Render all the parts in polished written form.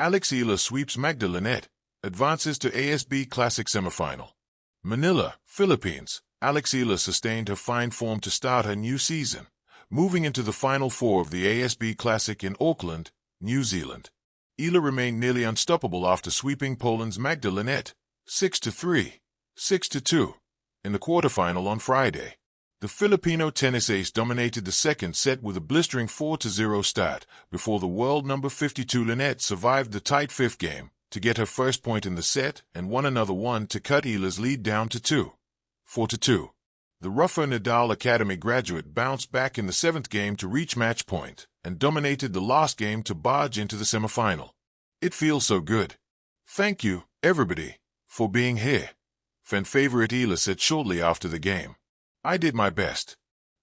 Eala sweeps Magda Linette, advances to ASB Classic semifinal. Manila, Philippines. Eala sustained her fine form to start her new season, moving into the Final Four of the ASB Classic in Auckland, New Zealand. Eala remained nearly unstoppable after sweeping Poland's Magda Linette 6-3, 6-2 in the quarterfinal on Friday. The Filipino tennis ace dominated the second set with a blistering 4-0 start before the world number 52 Linette survived the tight fifth game to get her first point in the set and won another one to cut Eala's lead down to 4-2. The rougher Nadal Academy graduate bounced back in the seventh game to reach match point and dominated the last game to barge into the semifinal. It feels so good. Thank you, everybody, for being here, fan favorite Eala said shortly after the game. I did my best.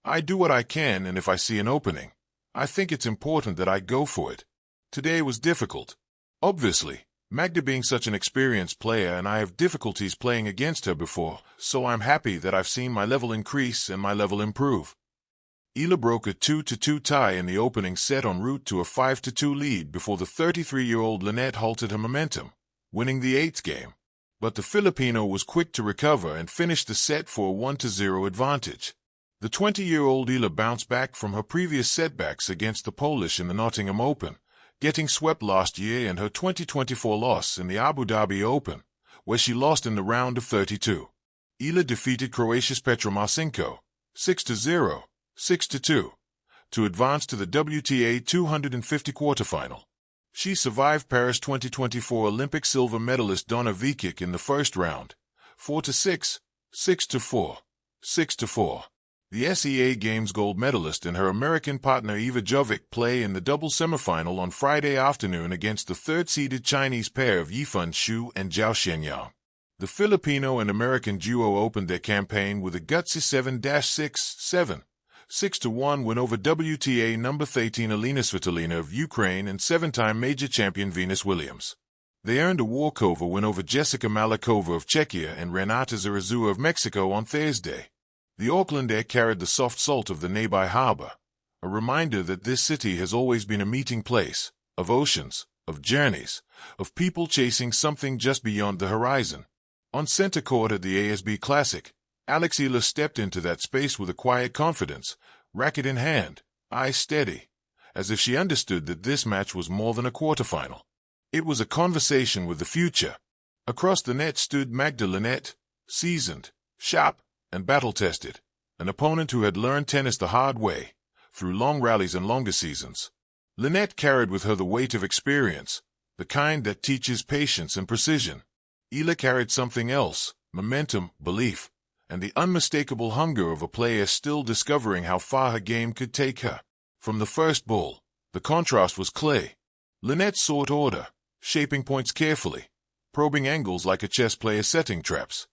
I do what I can, and if I see an opening, I think it's important that I go for it. Today was difficult. Obviously, Magda being such an experienced player, and I have difficulties playing against her before, so I'm happy that I've seen my level increase and my level improve. Eala broke a 2-2 tie in the opening set en route to a 5-2 lead before the 33-year-old Linette halted her momentum, winning the eighth game. But the Filipino was quick to recover and finished the set for a 1-0 advantage. The 20-year-old Eala bounced back from her previous setbacks against the Polish in the Nottingham Open, getting swept last year, and her 2024 loss in the Abu Dhabi Open, where she lost in the round of 32. Eala defeated Croatia's Petra Marcinko 6-0, 6-2, to advance to the WTA 250 quarterfinal. She survived Paris 2024 Olympic silver medalist Donna Vekic in the first round, 4-6, 6-4, 6-4. The SEA Games gold medalist and her American partner Eva Jovic play in the double semifinal on Friday afternoon against the third-seeded Chinese pair of Yifan Xu and Zhao Shenyang. The Filipino and American duo opened their campaign with a gutsy 7-6, 6-1 win over WTA number 13 Elena Svitolina of Ukraine and seven-time major champion Venus Williams. They earned a walkover win over Jessica Malakova of Czechia and Renata Zarazua of Mexico on Thursday. The Auckland air carried the soft salt of the nearby harbor, a reminder that this city has always been a meeting place, of oceans, of journeys, of people chasing something just beyond the horizon. On center court at the ASB Classic, Eala stepped into that space with a quiet confidence, racket in hand, eyes steady, as if she understood that this match was more than a quarterfinal. It was a conversation with the future. Across the net stood Magda Linette, seasoned, sharp, and battle-tested, an opponent who had learned tennis the hard way, through long rallies and longer seasons. Linette carried with her the weight of experience, the kind that teaches patience and precision. Eala carried something else, momentum, belief, and the unmistakable hunger of a player still discovering how far her game could take her. From the first ball, the contrast was clear. Linette sought order, shaping points carefully, probing angles like a chess player setting traps.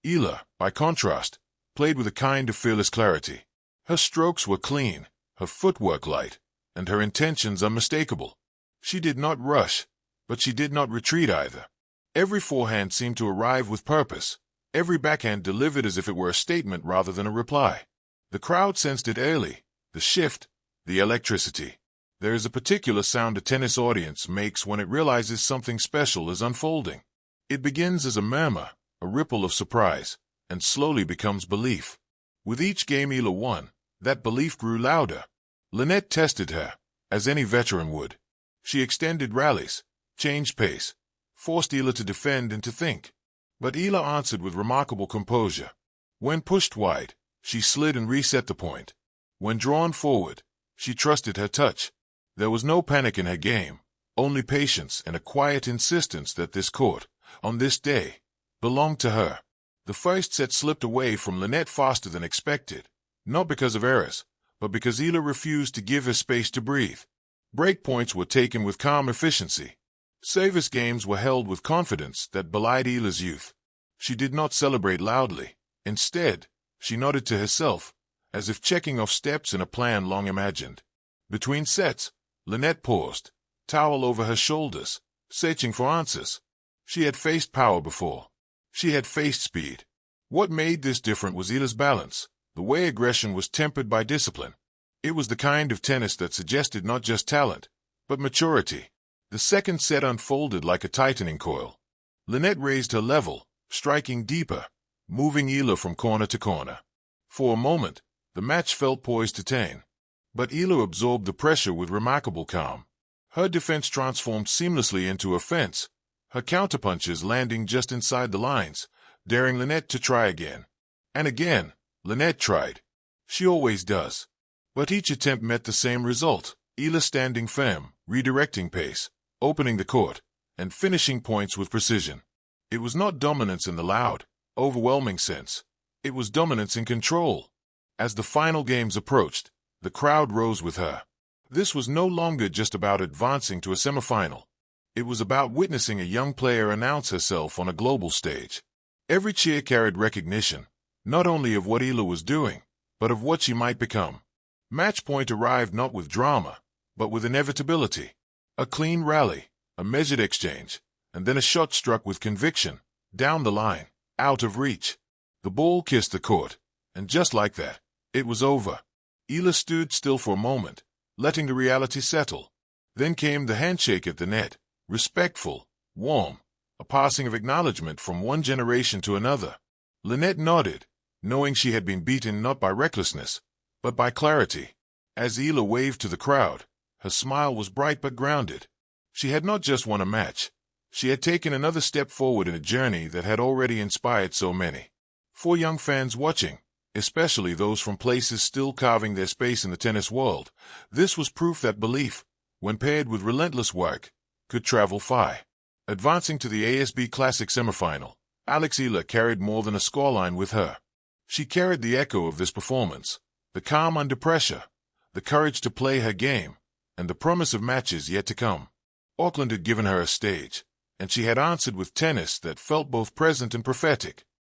Eala, by contrast, played with a kind of fearless clarity. Her strokes were clean, her footwork light, and her intentions unmistakable. She did not rush, but she did not retreat either. Every forehand seemed to arrive with purpose, every backhand delivered as if it were a statement rather than a reply. The crowd sensed it early, the shift, the electricity. There is a particular sound a tennis audience makes when it realizes something special is unfolding. It begins as a murmur, a ripple of surprise, and slowly becomes belief. With each game Eala won, that belief grew louder. Linette tested her, as any veteran would. She extended rallies, changed pace, forced Eala to defend and to think. But Eala answered with remarkable composure. When pushed wide, she slid and reset the point. When drawn forward, she trusted her touch. There was no panic in her game, only patience and a quiet insistence that this court, on this day, belonged to her. The first set slipped away from Linette faster than expected, not because of errors, but because Eala refused to give her space to breathe. Break points were taken with calm efficiency. Service games were held with confidence that belied Eala's youth. She did not celebrate loudly. Instead, she nodded to herself, as if checking off steps in a plan long imagined. Between sets, Linette paused, towel over her shoulders, searching for answers. She had faced power before. She had faced speed. What made this different was Eala's balance, the way aggression was tempered by discipline. It was the kind of tennis that suggested not just talent, but maturity. The second set unfolded like a tightening coil. Linette raised her level, striking deeper, moving Eala from corner to corner. For a moment, the match felt poised to tame. But Eala absorbed the pressure with remarkable calm. Her defense transformed seamlessly into offense, her counterpunches landing just inside the lines, daring Linette to try again. And again, Linette tried. She always does. But each attempt met the same result, Eala standing firm, redirecting pace, opening the court, and finishing points with precision. It was not dominance in the loud, overwhelming sense. It was dominance in control. As the final games approached, the crowd rose with her. This was no longer just about advancing to a semifinal. It was about witnessing a young player announce herself on a global stage. Every cheer carried recognition, not only of what Eala was doing, but of what she might become. Match point arrived not with drama, but with inevitability. A clean rally, a measured exchange, and then a shot struck with conviction, down the line, out of reach. The ball kissed the court, and just like that, it was over. Eala stood still for a moment, letting the reality settle. Then came the handshake at the net, respectful, warm, a passing of acknowledgement from one generation to another. Linette nodded, knowing she had been beaten not by recklessness, but by clarity. As Eala waved to the crowd, her smile was bright but grounded. She had not just won a match. She had taken another step forward in a journey that had already inspired so many. For young fans watching, especially those from places still carving their space in the tennis world, this was proof that belief, when paired with relentless work, could travel far. Advancing to the ASB Classic semifinal, Eala carried more than a scoreline with her. She carried the echo of this performance, the calm under pressure, the courage to play her game, and the promise of matches yet to come. Auckland had given her a stage, and she had answered with tennis that felt both present and prophetic.